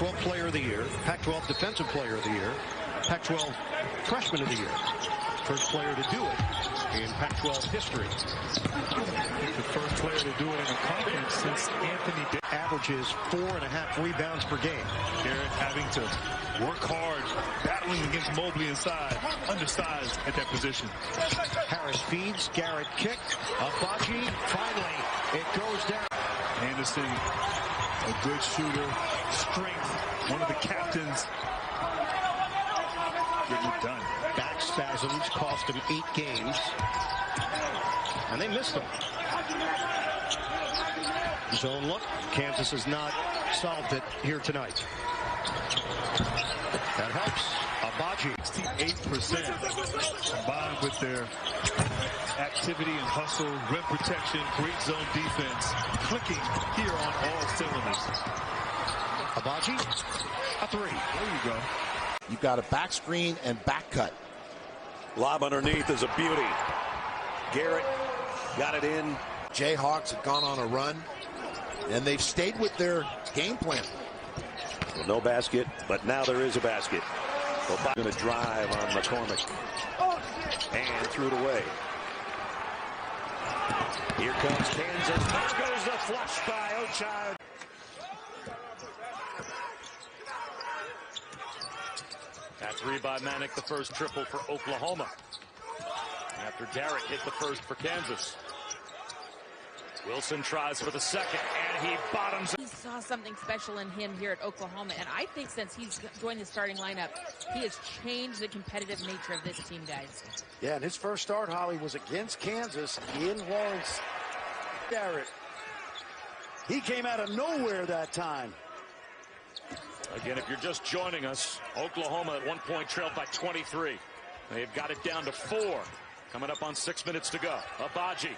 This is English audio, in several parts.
Pac-12 Player of the Year, Pac-12 Defensive Player of the Year, Pac-12 Freshman of the Year. First player to do it in Pac-12 history. The first player to do it in a conference since Anthony averages 4.5 rebounds per game. Garrett having to work hard, battling against Mobley inside, undersized at that position. Harris feeds, Garrett kick, Abaji, finally, it goes down. Anderson, a good shooter, strength, one of the captains. Getting it done. Back spasms cost him 8 games. And they missed him. Zone look. Kansas has not solved it here tonight. That helps. Abaji. 68% combined with their activity and hustle, rim protection, great zone defense, clicking here on all cylinders. Abaji, a 3. There you go. You've got a back screen and back cut. Lob underneath is a beauty. Garrett got it in. Jayhawks have gone on a run, and they've stayed with their game plan. Well, no basket, but now there is a basket. Going to drive on McCormick. And threw it away. Here comes Kansas. There goes the flush by Ochai. That 3 by Manick, the first triple for Oklahoma. After Garrett hit the first for Kansas. Wilson tries for the second, and he bottoms. We saw something special in him here at Oklahoma, and I think since he's joined the starting lineup, he has changed the competitive nature of this team, guys. Yeah, and his first start, Holly, was against Kansas in Lawrence. Garrett. He came out of nowhere that time. Again, if you're just joining us, Oklahoma at one point trailed by 23. They've got it down to 4. Coming up on 6 minutes to go. Abaji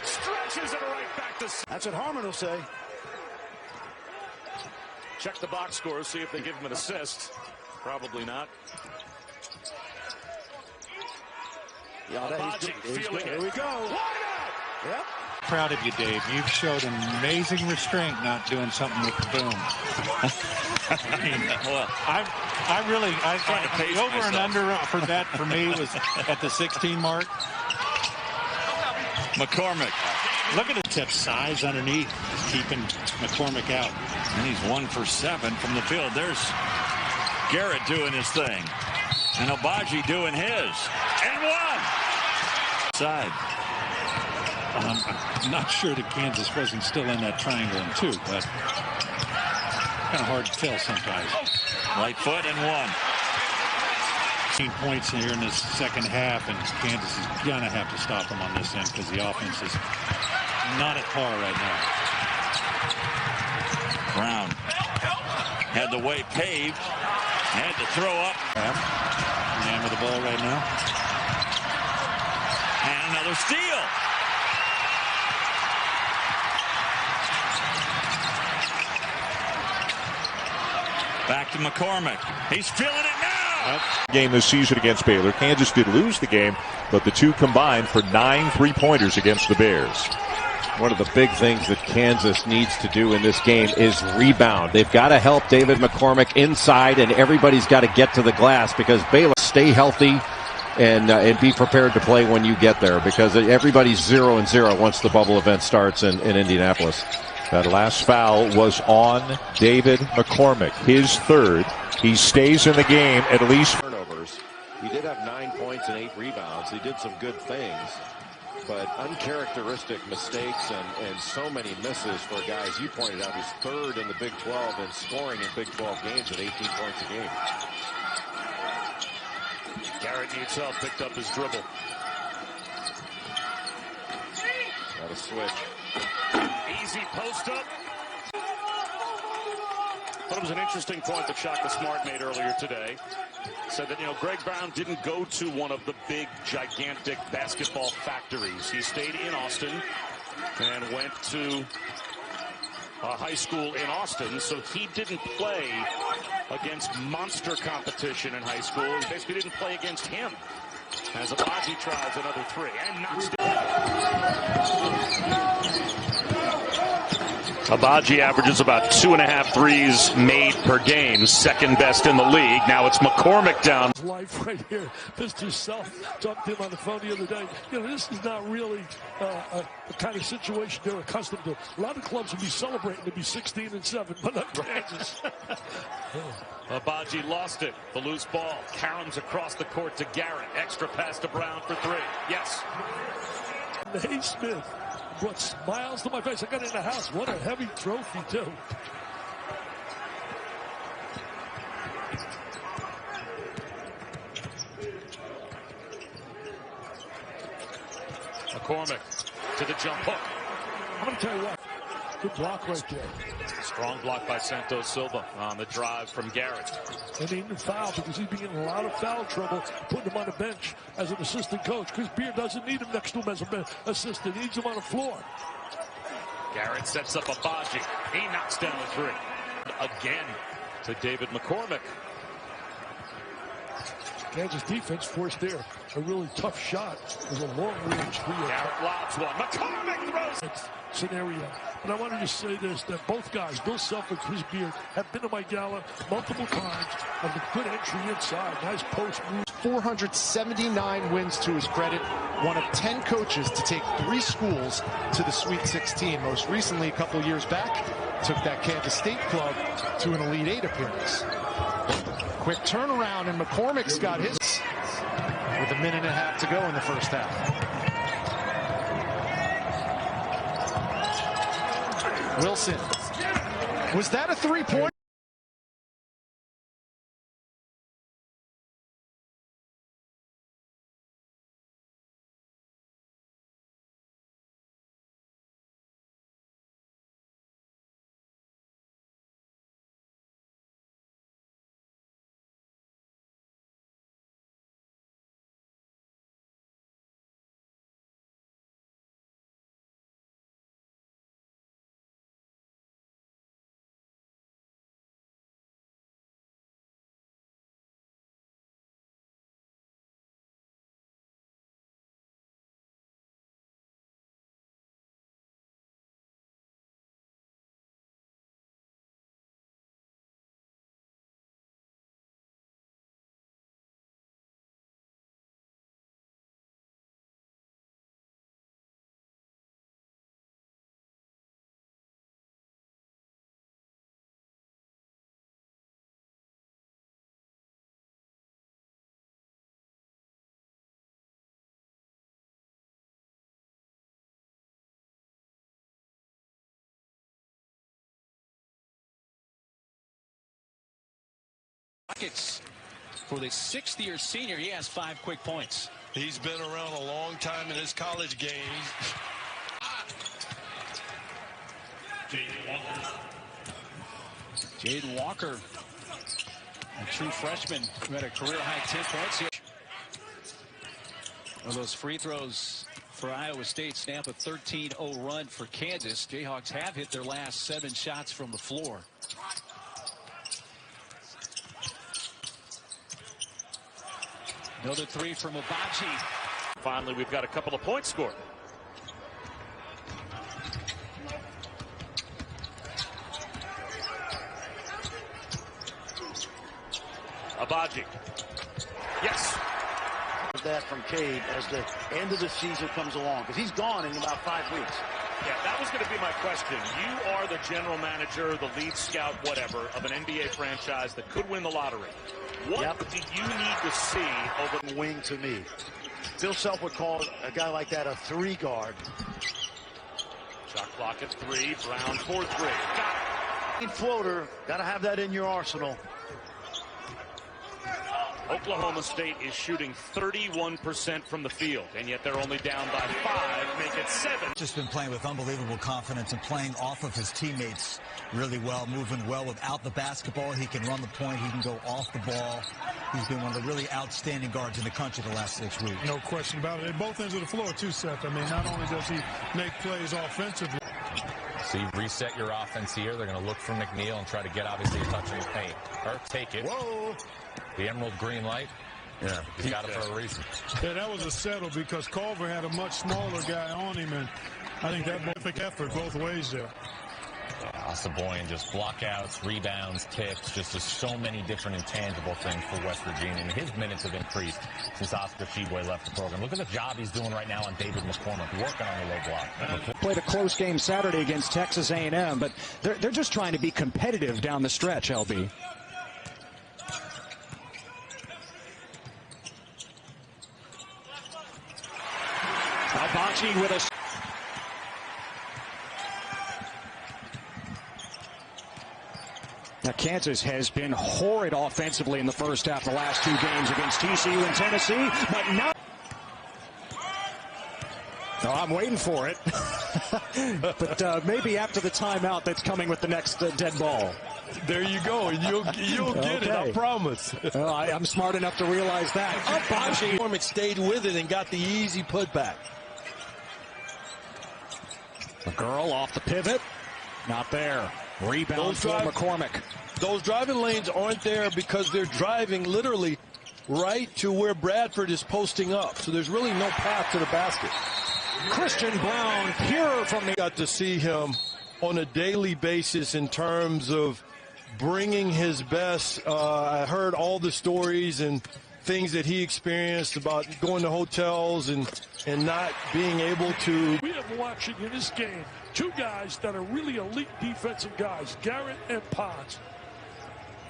stretches it right back to. That's what Harmon will say. Check the box score, see if they give him an assist. Probably not. Yeah, Abaji feeling it. Here we go. Wide out! Yep. Proud of you, Dave. You've showed amazing restraint not doing something with the boom. I really, the over myself. and under for that for me was at the 16 mark. McCormick. Look at it, that size underneath, keeping McCormick out. And he's 1 for 7 from the field. There's Garrett doing his thing. And Abaji doing his. And 1! Side. I'm not sure that Kansas wasn't still in that triangle in 2, but kind of hard to tell sometimes. Right foot and 1. 18 points here in this second half, and Kansas is going to have to stop them on this end because the offense is not at par right now. Brown had the way paved, had to throw up. Man with the ball right now. And another steal. Back to McCormick. He's feeling it now. Game this season against Baylor. Kansas did lose the game, but the two combined for 9 3-pointers against the Bears. One of the big things that Kansas needs to do in this game is rebound. They've got to help David McCormick inside, and everybody's got to get to the glass because Baylor stay healthy and be prepared to play when you get there because everybody's 0-0 once the bubble event starts in Indianapolis. That last foul was on David McCormick, his 3rd. He stays in the game at least. Turnovers. He did have 9 points and 8 rebounds. He did some good things, but uncharacteristic mistakes and so many misses for guys. You pointed out he's 3rd in the Big 12 in scoring in Big 12 games at 18 points a game. Garrett needs help, picked up his dribble. Got a switch. Easy post up. But it was an interesting point that Shaka Smart made earlier today. Said that, Greg Brown didn't go to one of the big, gigantic basketball factories. He stayed in Austin and went to a high school in Austin, so he didn't play against monster competition in high school. He basically didn't play against him. As Abaji tries another 3 and knocks down. Abaji averages about 2.5 threes made per game, second best in the league. Now it's McCormick down. Life right here. Mr. Self talked to him on the phone the other day. You know, this is not really a kind of situation they're accustomed to. A lot of clubs would be celebrating to be 16-7, but not Kansas. Abaji lost it. The loose ball. Caroms across the court to Garrett. Extra pass to Brown for three. Yes. Naismith brought smiles to my face. I got in the house. What a heavy trophy, too. McCormick to the jump hook. I'm going to tell you what. Good block right there. Strong block by Santos Silva on the drive from Garrett. And he didn't foul because he's been in a lot of foul trouble, putting him on the bench as an assistant coach. Chris Beard doesn't need him next to him as an assistant. He needs him on the floor. Garrett sets up Abaji. He knocks down the three. Again to David McCormick. Kansas defense forced there a really tough shot. It was a long-range three. Garrett lobs one. McCormick throws it. Scenario. And I wanted to say this, that both guys, Bill Self and Chris Beard, have been to my gala multiple times. Have a good entry inside. Nice post move. 479 wins to his credit. One of 10 coaches to take 3 schools to the Sweet 16. Most recently, a couple years back, took that Kansas State club to an Elite 8 appearance. Quick turnaround, and McCormick's got his with 1.5 minutes to go in the first half. Wilson. Was that a three-point? Rockets for the 6th-year senior. He has 5 quick points. He's been around a long time in his college game. Jaden Walker, a true freshman, who had a career-high 10 points here. One of those free throws for Iowa State snap a 13-0 run for Kansas. Jayhawks have hit their last 7 shots from the floor. Another 3 from Abaji. Finally, we've got a couple of points scored. Abaji. Yes. That from Cade as the end of the season comes along, because he's gone in about 5 weeks. Yeah, that was going to be my question. You are the general manager, the lead scout, whatever, of an NBA franchise that could win the lottery. What do you need to see over wing to me? Bill Self would call a guy like that a 3 guard. Shot clock at 3. Brown for 3. Got it. Floater. Got to have that in your arsenal. Oklahoma State is shooting 31% from the field, and yet they're only down by 5, make it 7. Just been playing with unbelievable confidence and playing off of his teammates really well, moving well without the basketball. He can run the point. He can go off the ball. He's been one of the really outstanding guards in the country the last 6 weeks. No question about it. At both ends of the floor, too, Seth. I mean, not only does he make plays offensively. So you reset your offense here. They're going to look for McNeil and try to get, obviously, a touch in the paint. Or take it. Whoa. The emerald green light. Yeah, he got it for a reason. Yeah, that was a settle because Culver had a much smaller guy on him, and I think that terrific effort both ways there. Saboyan, just blockouts, rebounds, tips, just so many different intangible things for West Virginia. And his minutes have increased since Oscar Tshiebwe left the program. Look at the job he's doing right now on David McCormick, working on the low block. Played a close game Saturday against Texas A&M, but they're just trying to be competitive down the stretch, LB. Albachi with a... Now, Kansas has been horrid offensively in the first half the last two games against TCU and Tennessee, but now... No, I'm waiting for it. But maybe after the timeout that's coming with the next dead ball. There you go. You'll get it, I promise. Well, I'm smart enough to realize that. McCormick stayed with it and got the easy putback. McGurl off the pivot. Not there. Rebound for McCormick. Those driving lanes aren't there because they're driving literally right to where Bradford is posting up. So there's really no path to the basket. Christian Brown, pure from the... Got to see him on a daily basis in terms of bringing his best. I heard all the stories and things that he experienced about going to hotels and not being able to. We have watching in this game two guys that are really elite defensive guys, Garrett and Pons.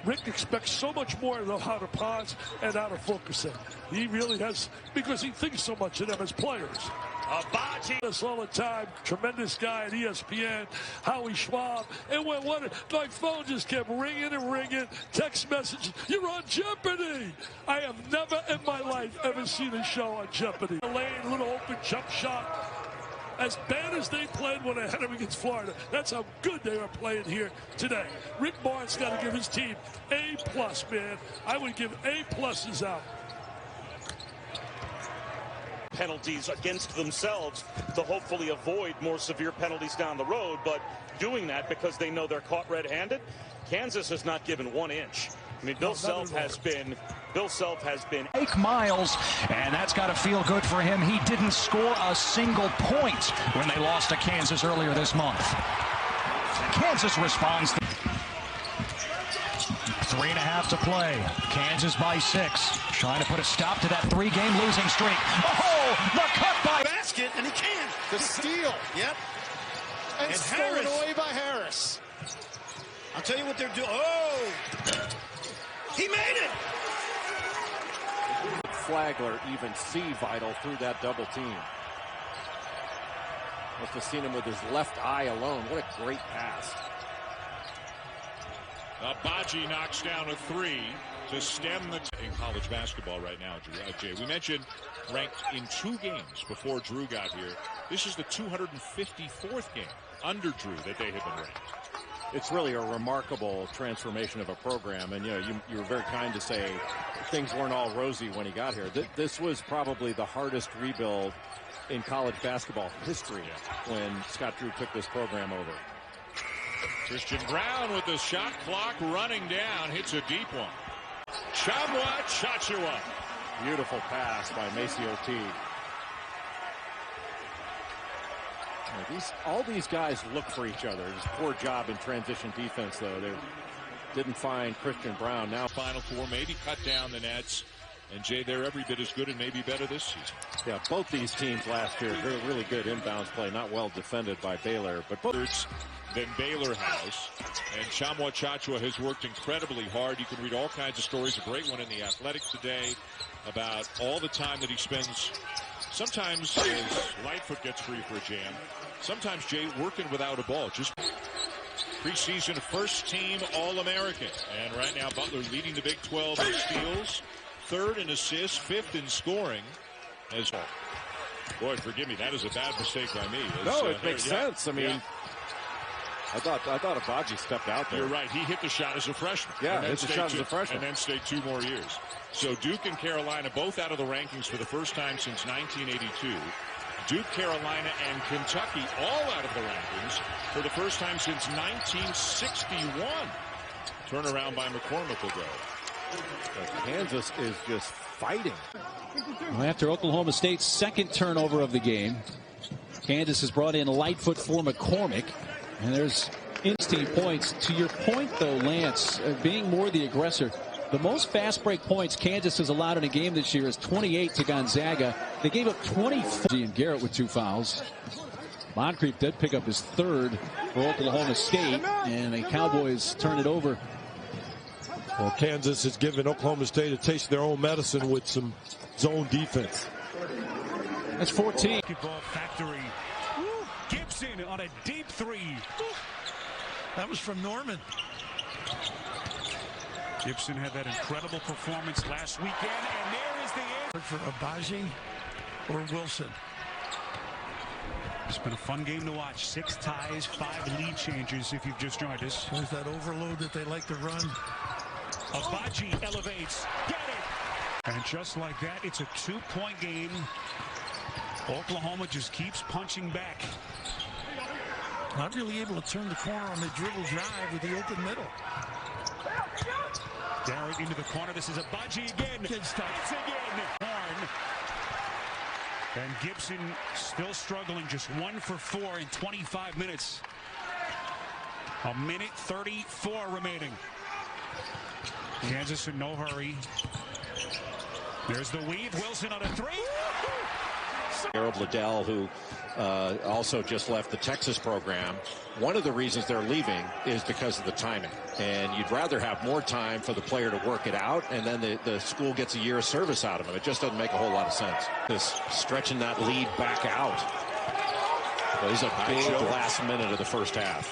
Rick expects so much more of how to Pons and out of focusing. He really has, because he thinks so much of them as players. Abaji us all the time. Tremendous guy at ESPN. Howie Schwab. And when my phone just kept ringing and ringing. Text messages. You're on Jeopardy. I have never in my life ever seen a show on Jeopardy. Lane, little open jump shot. As bad as they played when they had him against Florida, that's how good they are playing here today. Rick Barnes got to give his team A+, man. I would give A+s out. Penalties against themselves to hopefully avoid more severe penalties down the road, but doing that because they know they're caught red-handed. Kansas has not given 1 inch. I mean, Bill Self has been Jake Miles, and that's got to feel good for him. He didn't score a single point when they lost to Kansas earlier this month. Kansas responds. 3.5 to play. Kansas by 6. Trying to put a stop to that 3-game losing streak. Oh, the cut by basket, and he can. The steal. Yep. And stolen away by Harris. I'll tell you what they're doing. Oh! He made it! Flagler even see Vital through that double team. Must have seen him with his left eye alone. What a great pass. Abaji knocks down a 3 to stem the in college basketball right now, Jay. We mentioned ranked in 2 games before Drew got here. This is the 254th game under Drew that they have been ranked. It's really a remarkable transformation of a program, and you were very kind to say things weren't all rosy when he got here. This was probably the hardest rebuild in college basketball history when Scott Drew took this program over. Christian Brown with the shot clock running down, hits a deep one. Chachua. Beautiful pass by Maceo Teague. All these guys look for each other. Just poor job in transition defense, though. They didn't find Christian Brown. Now Final Four, maybe cut down the nets. And Jay, they're every bit as good and maybe better this season. Yeah, both these teams last year, really good inbounds play. Not well defended by Baylor, but both than Baylor has. And Chachua has worked incredibly hard. You can read all kinds of stories. A great one in The Athletic today about all the time that he spends. Sometimes as Lightfoot gets free for a jam. Sometimes, Jay, working without a ball. Just preseason first-team All-American. And right now, Butler leading the Big 12 in steals, 3rd in assists, 5th in scoring. As well. Boy, forgive me, that is a bad mistake by me. No, it makes sense. I mean, I thought Abaji stepped out there. You're right. He hit the shot as a freshman. Yeah, hit the shot as a freshman. And then stayed 2 more years. So Duke and Carolina both out of the rankings for the first time since 1982. Duke, Carolina, and Kentucky all out of the rankings for the first time since 1961. Turnaround by McCormick will go. Kansas is just fighting. Well, after Oklahoma State's second turnover of the game, Kansas has brought in Lightfoot for McCormick. And there's 16 points. To your point, though, Lance, being more the aggressor, the most fast break points Kansas has allowed in a game this year is 28 to Gonzaga. They gave up 24. And Garrett with 2 fouls. Moncrief did pick up his 3rd for Oklahoma State, and the Cowboys turn it over. Well, Kansas has given Oklahoma State a taste of their own medicine with some zone defense. That's 14. Basketball factory. Gibson on a deep 3. That was from Norman. Gibson had that incredible performance last weekend, and there is the end. For Abaji or Wilson. It's been a fun game to watch. 6 ties, 5 lead changes if you've just joined us. There's that overload that they like to run. Abaji elevates. Get it! And just like that, it's a 2-point game. Oklahoma just keeps punching back. Not really able to turn the corner on the dribble drive with the open middle. Garrett into the corner. This is Abaji again. It's again. Horn. And Gibson still struggling. Just 1 for 4 in 25 minutes. 1:34 remaining. Kansas in no hurry. There's the weave. Wilson on a 3. Arab Liddell, who also just left the Texas program. One of the reasons they're leaving is because of the timing. And you'd rather have more time for the player to work it out, and then the school gets a year of service out of him. It just doesn't make a whole lot of sense. This stretching that lead back out. Well, he's a big last minute of the first half.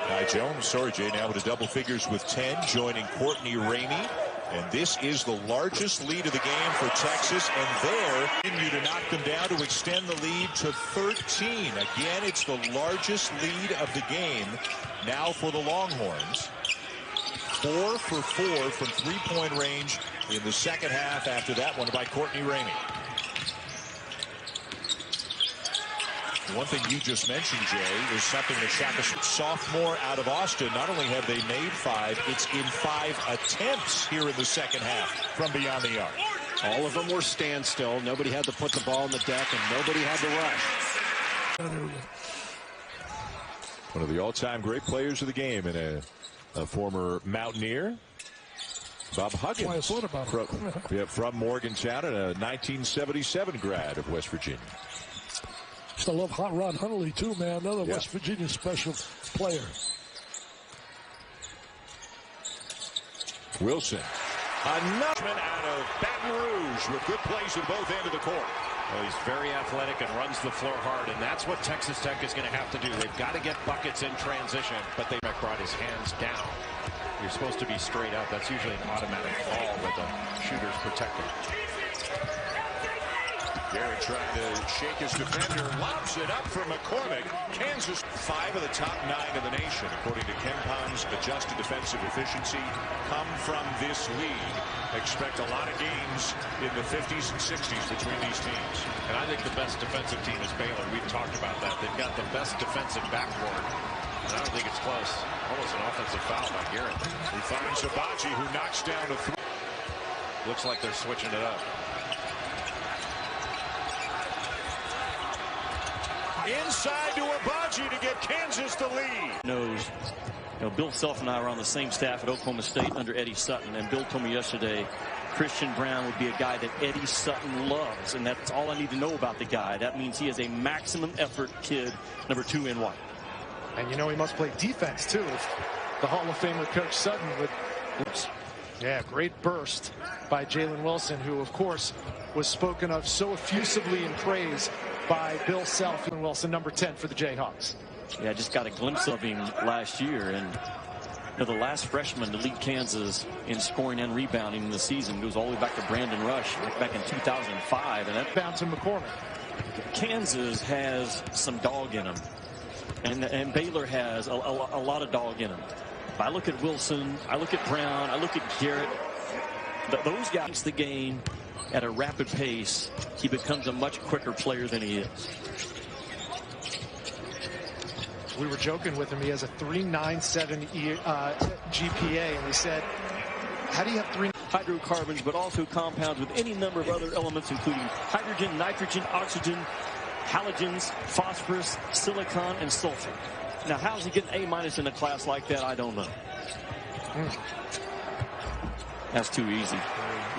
Ty Jones, sorry, Jay, now with a double figures with 10, joining Courtney Ramey. And this is the largest lead of the game for Texas, and there continue to knock them down to extend the lead to 13. Again, it's the largest lead of the game now for the Longhorns. 4 for 4 from 3-point range in the second half after that one by Courtney Ramey. One thing you just mentioned, Jay, is something that Shaka, sophomore out of Austin. Not only have they made 5, it's in 5 attempts here in the second half from beyond the arc. All of them were standstill. Nobody had to put the ball on the deck, and nobody had to rush. One of the all-time great players of the game and a former Mountaineer, Bob Huggins. Well, I thought about him. From Morgantown and a 1977 grad of West Virginia. I love Hot Rod Huntley, too, man. Another West Virginia special player. Wilson. Another out of Baton Rouge with good plays at both ends of the court. Well, he's very athletic and runs the floor hard, and that's what Texas Tech is going to have to do. They've got to get buckets in transition, but they brought his hands down. You're supposed to be straight up. That's usually an automatic fall with the shooter's protected. Garrett trying to shake his defender, lobs it up for McCormick. Kansas, 5 of the top 9 in the nation, according to Ken Palm's adjusted defensive efficiency, come from this league. Expect a lot of games in the 50s and 60s between these teams. And I think the best defensive team is Baylor. We've talked about that. They've got the best defensive backboard. And I don't think it's close. Almost an offensive foul by Garrett. He finds Abaji, who knocks down a 3. Looks like they're switching it up. Inside to Abaji to get Kansas the lead. Knows, Bill Self and I were on the same staff at Oklahoma State under Eddie Sutton, and Bill told me yesterday Christian Brown would be a guy that Eddie Sutton loves, and that's all I need to know about the guy. That means he is a maximum effort kid, number 2 NY. And he must play defense too. If the Hall of Famer Coach Sutton would. Yeah, great burst by Jalen Wilson, who of course was spoken of so effusively in praise by Bill Self. And Wilson, number 10 for the Jayhawks. Yeah, I just got a glimpse of him last year, and the last freshman to lead Kansas in scoring and rebounding in the season goes all the way back to Brandon Rush back in 2005, and that bounce in McCormick. Kansas has some dog in them, and Baylor has a lot of dog in them. If I look at Wilson, I look at Brown, I look at Garrett. Those guys, the game at a rapid pace, he becomes a much quicker player than he is. We were joking with him. He has a 3.97 GPA, and we said, how do you have 3 hydrocarbons, but also compounds with any number of other elements, including hydrogen, nitrogen, oxygen, halogens, phosphorus, silicon, and sulfur. Now, how's he getting A- in a class like that? I don't know. That's too easy.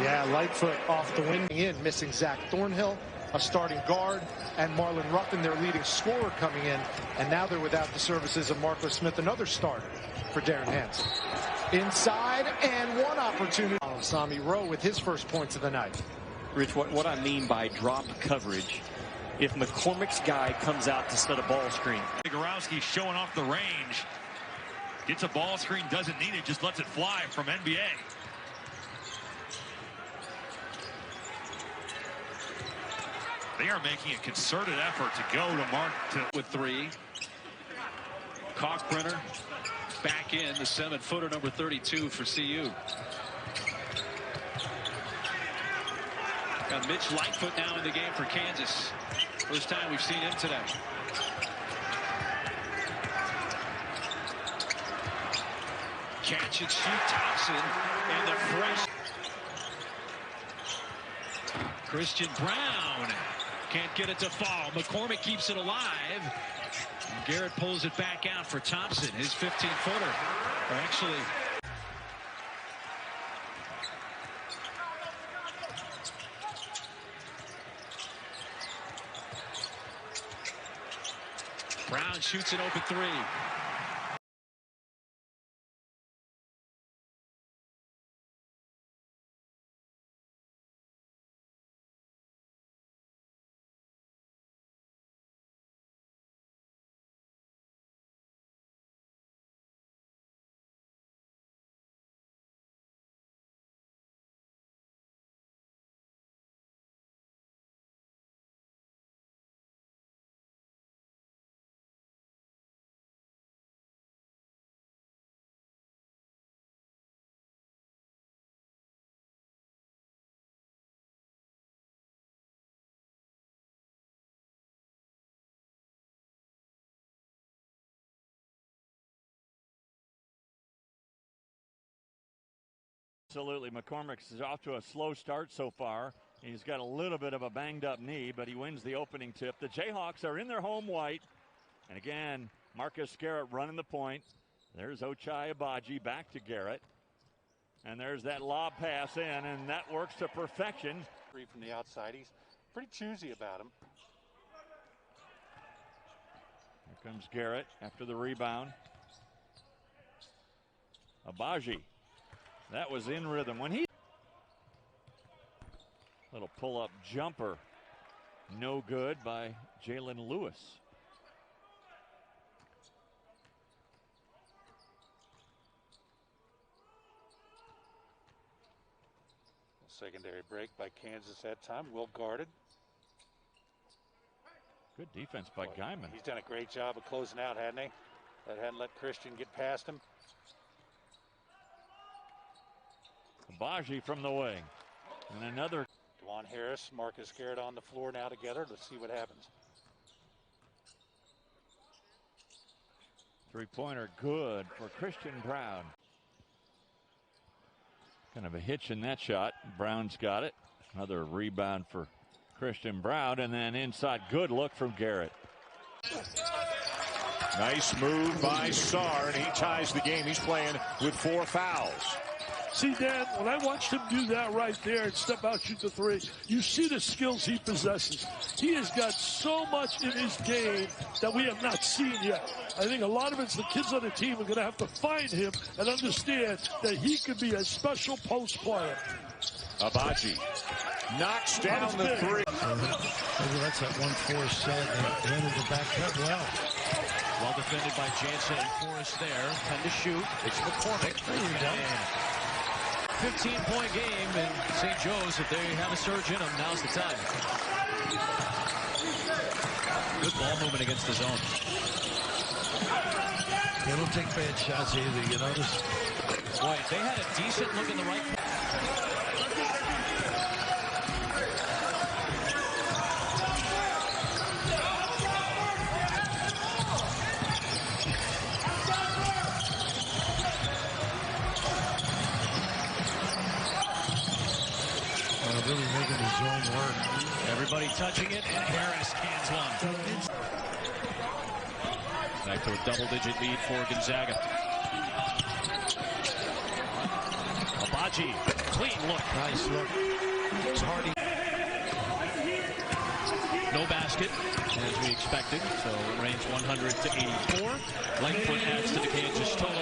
Yeah, Lightfoot off the wing in, missing Zach Thornhill, a starting guard, and Marlon Ruffin, their leading scorer, coming in. And now they're without the services of Marco Smith, another starter for Darren Hansen. Inside, and one opportunity. Sami Rowe with his first points of the night. Rich, what I mean by drop coverage, if McCormick's guy comes out to set a ball screen. Gorowski showing off the range. Gets a ball screen, doesn't need it, just lets it fly from NBA. They are making a concerted effort to go to Mark with three. Kalkbrenner back in, the 7-footer number 32 for CU. Got Mitch Lightfoot now in the game for Kansas. First time we've seen him today. Catch and shoot Thompson and the fresh. Christian Brown can't get it to fall. McCormick keeps it alive. And Garrett pulls it back out for Thompson, his 15-footer. Or actually, Brown shoots an open three. Absolutely. McCormick is off to a slow start so far. He's got a little bit of a banged up knee, but he wins the opening tip. The Jayhawks are in their home white. And again, Marcus Garrett running the point. There's Ochai Agbaji back to Garrett. And there's that lob pass in, and that works to perfection. From the outside, he's pretty choosy about him. Here comes Garrett after the rebound. Agbaji. That was in rhythm. When he little pull-up jumper, no good by Jalen Lewis. Secondary break by Kansas that time. Well guarded. Good defense by Guyman. He's done a great job of closing out, hadn't he? That hadn't let Christian get past him. Agbaji from the wing. And another. Dwan Harris, Marcus Garrett on the floor now together. Let's see what happens. Three-pointer good for Christian Brown. Kind of a hitch in that shot. Brown's got it. Another rebound for Christian Brown. And then inside, good look from Garrett. Nice move by Sarr, and he ties the game. He's playing with 4 fouls. See, Dan, when I watched him do that right there and step out, shoot the three, you see the skills he possesses. He has got so much in his game that we have not seen yet. I think a lot of it's the kids on the team are going to have to find him and understand that he could be a special post player. Agbaji knocks down the three. Maybe that's that 1-4 set. They handled the back cut well. Well defended by Jansen and Forrest there. 10 to shoot. It's McCormick. There you go. 15-point game, and St. Joe's, if they have a surge in them, now's the time. Good ball movement against the zone. They don't take bad shots either, you notice? Boy, they had a decent look in the right. Really making the zone work. Everybody touching it, and Harris cans one. Back to a double-digit lead for Gonzaga. Abaji, clean look. Nice look. It's Hardy. No basket, as we expected, so it range 100 to 84. Lightfoot adds to the Kansas total.